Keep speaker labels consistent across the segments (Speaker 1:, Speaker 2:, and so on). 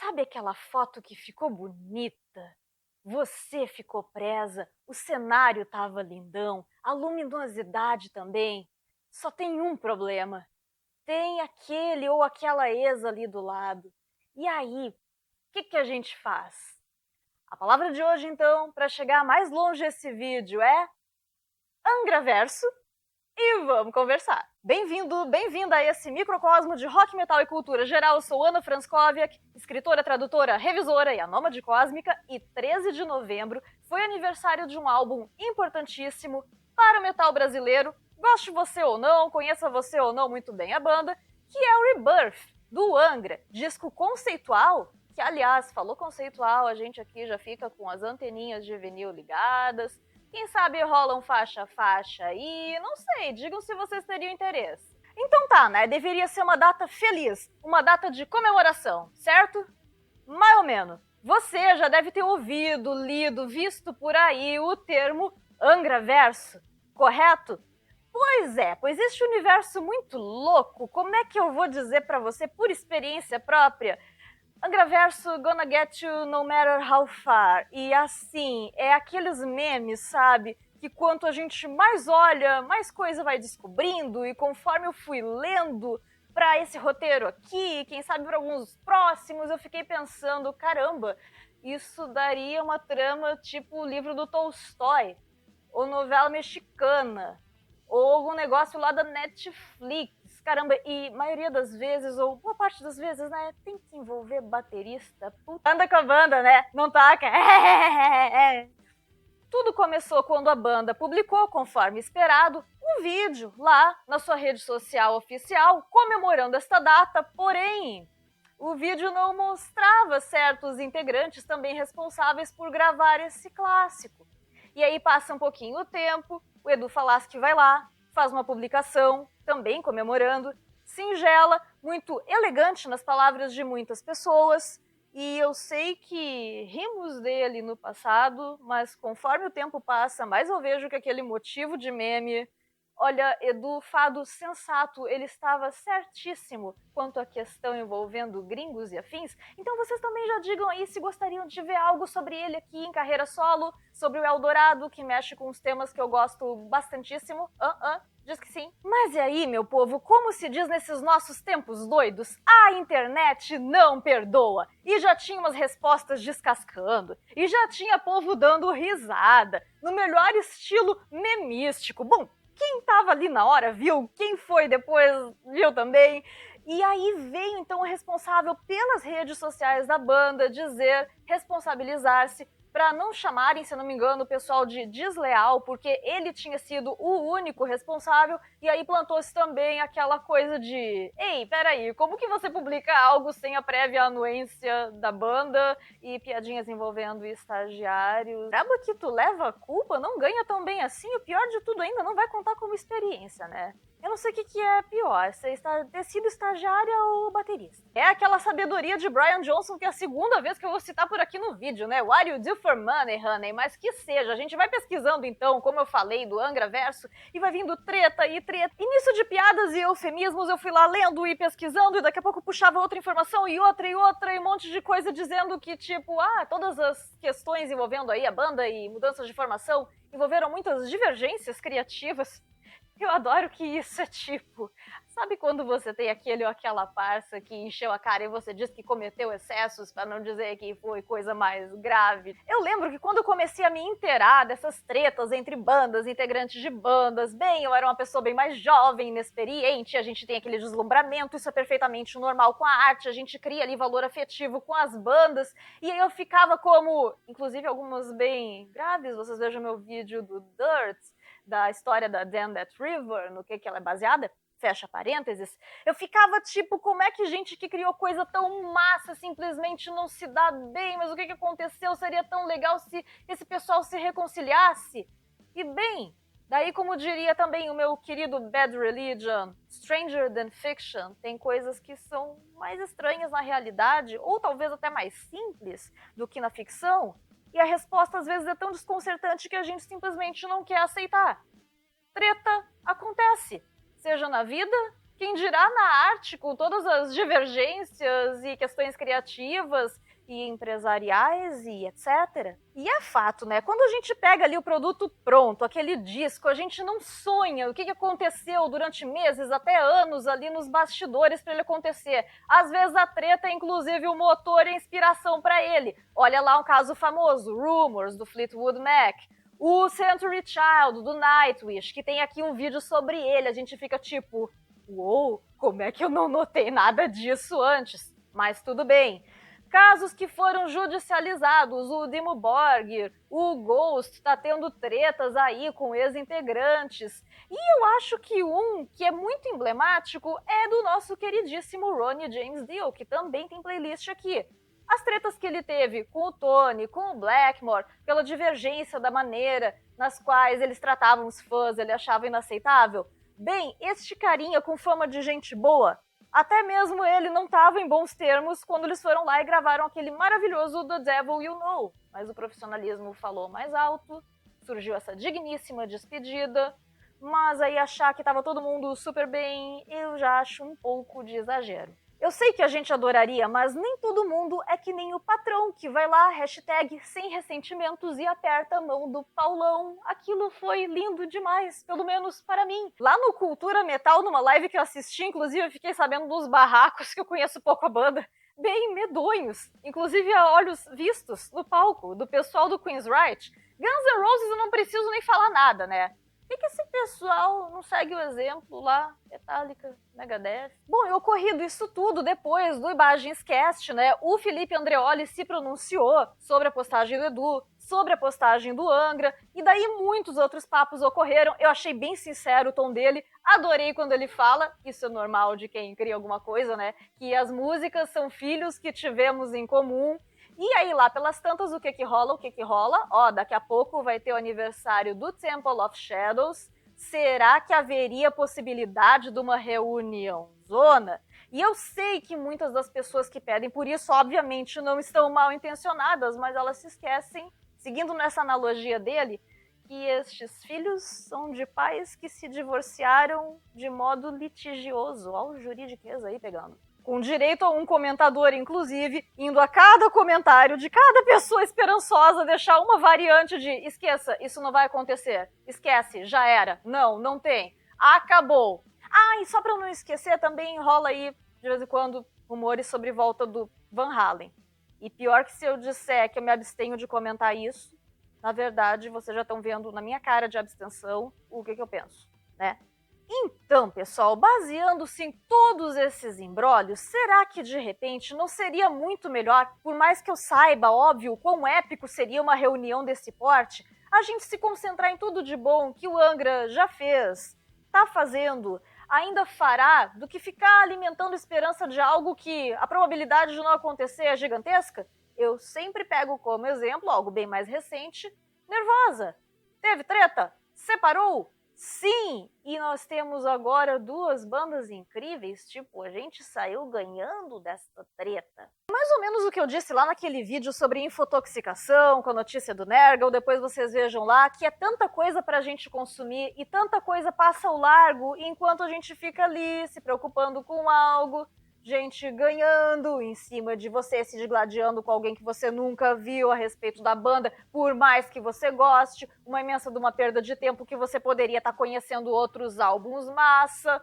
Speaker 1: Sabe aquela foto que ficou bonita? Você ficou presa, o cenário estava lindão, a luminosidade também. Só tem um problema. Tem aquele ou aquela ex ali do lado. E aí, o que a gente faz? A palavra de hoje, então, para chegar mais longe esse vídeo é Angraverso. E vamos conversar. Bem-vindo, bem-vinda a esse microcosmo de rock, metal e cultura geral. Eu sou Ana Franskowiak, escritora, tradutora, revisora e a nômade cósmica. E 13 de novembro foi aniversário de um álbum importantíssimo para o metal brasileiro. Goste você ou não, conheça você ou não muito bem a banda, que é o Rebirth, do Angra, disco conceitual, que aliás, falou conceitual, a gente aqui já fica com as anteninhas de vinil ligadas. Quem sabe rolam faixa a faixa e não sei, digam se vocês teriam interesse. Então tá, né? Deveria ser uma data feliz, uma data de comemoração, certo? Mais ou menos. Você já deve ter ouvido, lido, visto por aí o termo Angraverso, correto? Pois este universo muito louco, como é que eu vou dizer pra você por experiência própria? Angraverso gonna get you no matter how far. E assim, é aqueles memes, sabe? Que quanto a gente mais olha, mais coisa vai descobrindo. E conforme eu fui lendo pra esse roteiro aqui, quem sabe pra alguns próximos, eu fiquei pensando, caramba, isso daria uma trama tipo o livro do Tolstói, ou novela mexicana, ou algum negócio lá da Netflix. Caramba, e maioria das vezes, ou boa parte das vezes, né, tem que envolver baterista. Puta. Anda com a banda, né? Não taca. Tudo começou quando a banda publicou, conforme esperado, um vídeo lá na sua rede social oficial comemorando esta data, porém, o vídeo não mostrava certos integrantes também responsáveis por gravar esse clássico. E aí passa um pouquinho o tempo, o Edu Falaschi vai lá, faz uma publicação, também comemorando, singela, muito elegante nas palavras de muitas pessoas, e eu sei que rimos dele no passado, mas conforme o tempo passa, mais eu vejo que aquele motivo de meme... Olha, Edu, fado sensato, ele estava certíssimo quanto à questão envolvendo gringos e afins, então vocês também já digam aí se gostariam de ver algo sobre ele aqui em carreira solo, sobre o Eldorado, que mexe com os temas que eu gosto bastantíssimo. Diz que sim. Mas e aí, meu povo, como se diz nesses nossos tempos doidos, a internet não perdoa. E já tinha umas respostas descascando, e já tinha povo dando risada, no melhor estilo memístico. Bom, quem tava ali na hora viu, quem foi depois viu também. E aí veio então o responsável pelas redes sociais da banda dizer, responsabilizar-se para não chamarem, se não me engano, o pessoal de desleal, porque ele tinha sido o único responsável, e aí plantou-se também aquela coisa de ei, peraí, como que você publica algo sem a prévia anuência da banda e piadinhas envolvendo estagiários? Acaba que tu leva a culpa, não ganha tão bem assim, o pior de tudo ainda não vai contar como experiência, né? Eu não sei o que é pior, ter sido estagiária ou baterista. É aquela sabedoria de Brian Johnson que é a segunda vez que eu vou citar por aqui no vídeo, né? What you do for money, honey? Mas que seja, a gente vai pesquisando então, como eu falei, do Angraverso, e vai vindo treta e treta. Início de piadas e eufemismos, eu fui lá lendo e pesquisando, e daqui a pouco puxava outra informação e outra, e um monte de coisa dizendo que, tipo, todas as questões envolvendo aí a banda e mudanças de formação envolveram muitas divergências criativas. Eu adoro que isso é tipo... Sabe quando você tem aquele ou aquela parça que encheu a cara e você diz que cometeu excessos, para não dizer que foi coisa mais grave? Eu lembro que quando eu comecei a me inteirar dessas tretas entre bandas, integrantes de bandas, bem, eu era uma pessoa bem mais jovem, inexperiente, a gente tem aquele deslumbramento, isso é perfeitamente normal com a arte, a gente cria ali valor afetivo com as bandas, e aí eu ficava como, inclusive algumas bem graves, vocês vejam meu vídeo do Dirt, da história da Damn That River, no que ela é baseada, fecha parênteses, eu ficava tipo, como é que gente que criou coisa tão massa simplesmente não se dá bem, mas o que aconteceu? Seria tão legal se esse pessoal se reconciliasse. E bem, daí como diria também o meu querido Bad Religion, Stranger Than Fiction, tem coisas que são mais estranhas na realidade, ou talvez até mais simples do que na ficção, e a resposta às vezes é tão desconcertante que a gente simplesmente não quer aceitar. Treta acontece, seja na vida, Quem dirá na arte, com todas as divergências e questões criativas e empresariais e etc. E é fato, né? Quando a gente pega ali o produto pronto, aquele disco, a gente não sonha o que aconteceu durante meses, até anos ali nos bastidores para ele acontecer. Às vezes a treta é inclusive o motor e a inspiração para ele. Olha lá um caso famoso, Rumors, do Fleetwood Mac. O Century Child, do Nightwish, que tem aqui um vídeo sobre ele. A gente fica tipo, uou, como é que eu não notei nada disso antes? Mas tudo bem. Casos que foram judicializados, o Dimmu Borgir, o Ghost tá tendo tretas aí com ex-integrantes. E eu acho que um que é muito emblemático é do nosso queridíssimo Ronnie James Dio, que também tem playlist aqui. As tretas que ele teve com o Tony, com o Blackmore, pela divergência da maneira nas quais eles tratavam os fãs, ele achava inaceitável. Bem, este carinha com fama de gente boa, até mesmo ele não estava em bons termos quando eles foram lá e gravaram aquele maravilhoso The Devil You Know. Mas o profissionalismo falou mais alto, surgiu essa digníssima despedida, mas aí achar que estava todo mundo super bem, eu já acho um pouco de exagero. Eu sei que a gente adoraria, mas nem todo mundo é que nem o patrão que vai lá, hashtag sem ressentimentos e aperta a mão do Paulão. Aquilo foi lindo demais, pelo menos para mim. Lá no Cultura Metal, numa live que eu assisti, inclusive eu fiquei sabendo dos barracos, que eu conheço pouco a banda, bem medonhos. Inclusive a olhos vistos no palco, do pessoal do Queensryche. Guns N' Roses eu não preciso nem falar nada, né? Por que esse pessoal não segue o exemplo lá? Metallica, Megadeth. Bom, e ocorrido isso tudo depois do Imagens Cast, né? O Felipe Andreoli se pronunciou sobre a postagem do Edu, sobre a postagem do Angra, e daí muitos outros papos ocorreram. Eu achei bem sincero o tom dele, adorei quando ele fala, isso é normal de quem cria alguma coisa, né? Que as músicas são filhos que tivemos em comum. E aí, lá pelas tantas, o que rola? O que rola? Ó, daqui a pouco vai ter o aniversário do Temple of Shadows. Será que haveria possibilidade de uma reunião zona? E eu sei que muitas das pessoas que pedem por isso, obviamente, não estão mal intencionadas, mas elas se esquecem, seguindo nessa analogia dele, que estes filhos são de pais que se divorciaram de modo litigioso. Ó, o juridiquês aí pegando. Com direito a um comentador, inclusive, indo a cada comentário de cada pessoa esperançosa deixar uma variante de esqueça, isso não vai acontecer, esquece, já era, não tem, acabou. Ah, e só pra não esquecer, também rola aí, de vez em quando, rumores sobre volta do Van Halen. E pior que se eu disser que eu me abstenho de comentar isso, na verdade, vocês já estão vendo na minha cara de abstenção o que eu penso, né? Então, pessoal, baseando-se em todos esses imbrólios, será que de repente não seria muito melhor, por mais que eu saiba, óbvio, quão épico seria uma reunião desse porte, a gente se concentrar em tudo de bom que o Angra já fez, tá fazendo, ainda fará, do que ficar alimentando esperança de algo que a probabilidade de não acontecer é gigantesca? Eu sempre pego como exemplo algo bem mais recente, Nervosa. Teve treta? Separou? Sim, e nós temos agora duas bandas incríveis, tipo, a gente saiu ganhando desta treta. Mais ou menos o que eu disse lá naquele vídeo sobre infotoxicação, com a notícia do Nergal, depois vocês vejam lá, que é tanta coisa pra gente consumir e tanta coisa passa ao largo enquanto a gente fica ali se preocupando com algo, gente ganhando em cima de você, se digladiando com alguém que você nunca viu a respeito da banda, por mais que você goste, uma imensa de uma perda de tempo que você poderia estar conhecendo outros álbuns massa.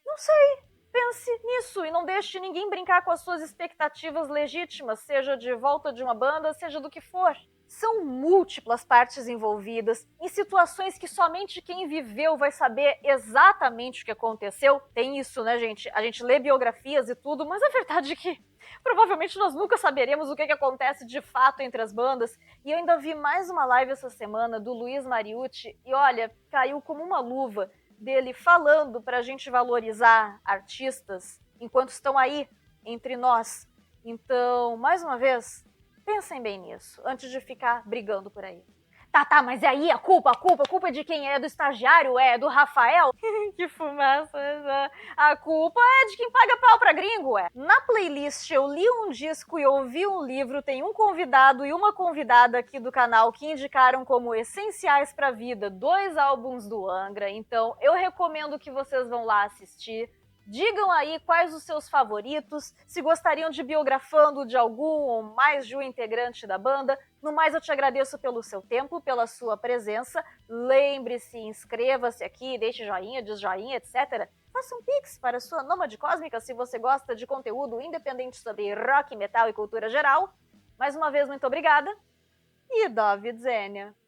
Speaker 1: Não sei, pense nisso e não deixe ninguém brincar com as suas expectativas legítimas, seja de volta de uma banda, seja do que for. São múltiplas partes envolvidas, em situações que somente quem viveu vai saber exatamente o que aconteceu. Tem isso, né, gente? A gente lê biografias e tudo, mas a verdade é que provavelmente nós nunca saberemos o que acontece de fato entre as bandas. E eu ainda vi mais uma live essa semana do Luiz Mariucci, e olha, caiu como uma luva dele falando pra gente valorizar artistas enquanto estão aí entre nós. Então, mais uma vez, pensem bem nisso, antes de ficar brigando por aí. Tá, mas e aí a culpa é de quem é? Do estagiário? É do Rafael? Que fumaça essa. A culpa é de quem paga pau pra gringo, é. Na playlist eu li um disco e ouvi um livro, tem um convidado e uma convidada aqui do canal que indicaram como essenciais pra vida 2 álbuns do Angra, então eu recomendo que vocês vão lá assistir. Digam aí quais os seus favoritos, se gostariam de biografando de algum ou mais de um integrante da banda. No mais, eu te agradeço pelo seu tempo, pela sua presença. Lembre-se, inscreva-se aqui, deixe joinha, desjoinha, etc. Faça um pix para a sua Nômade Cósmica se você gosta de conteúdo independente sobre rock, metal e cultura geral. Mais uma vez, muito obrigada e David Zênia.